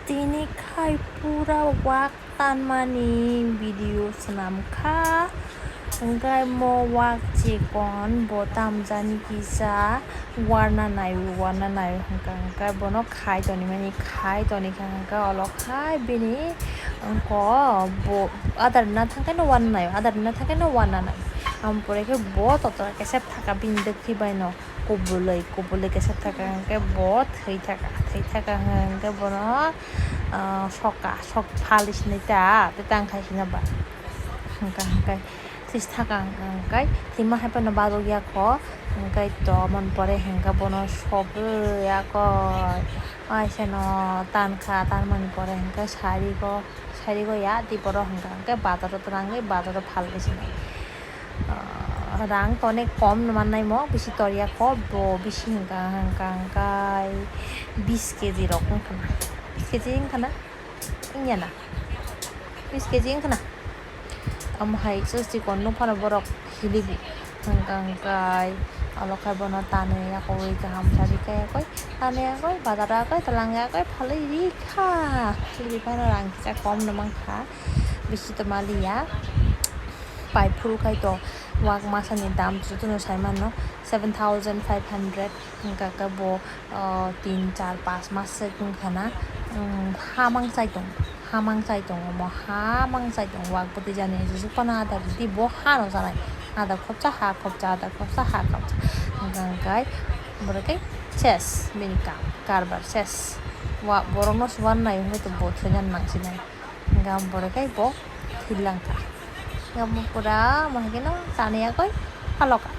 Tini kai pura waktan mani video senam ka Engkai mo wak cikon botam jani kisa warna nayo engkai bono khai toni mani khai toni engkai olo khai bini engko bo adar na thangkai no warna nayo ampore ke bo totora kesep thaka bindek thibai no kubulai kesep thaka engkai bo thei thaka engkai bono sok phalish nita tetang khai sina ba engkai sis thaka engkai thima hai pano bado ya ko engkai to mon pore hengka bono sobe ya ko aiseno tan mani pore engkai sari go ya di poro engkai badaro trangai badaro phalish nai rang to অনেক কম মানাই mo বেশি তরিয়া ko bo বেশি engkai 20 কেজি রকম খানা 20 কেজি খানা ইয়া না 20 কেজি খানা amhai susi kon no phana borok hilibi engkai alokai bono tane ya koi kaham sari kaya koi tane ya koi badara koi talang ya koi phalai rikha hilibi phana rang cha kom namang kha beshi to malia pai phuru kai to wak masani dam jutuno saiman no 7500 engka ka bo 3 4 5 mas se khana hamang sai tong mo hamang sai tong wak puti jani ju pana da di bo ha no sanai ada khopcha ha engkai borokai chess minika karbar chess wa borongno suban nai hoito bo thojan mangsinai ngam borokai bo thilangka ngam pura mahigeno taniya koi haloka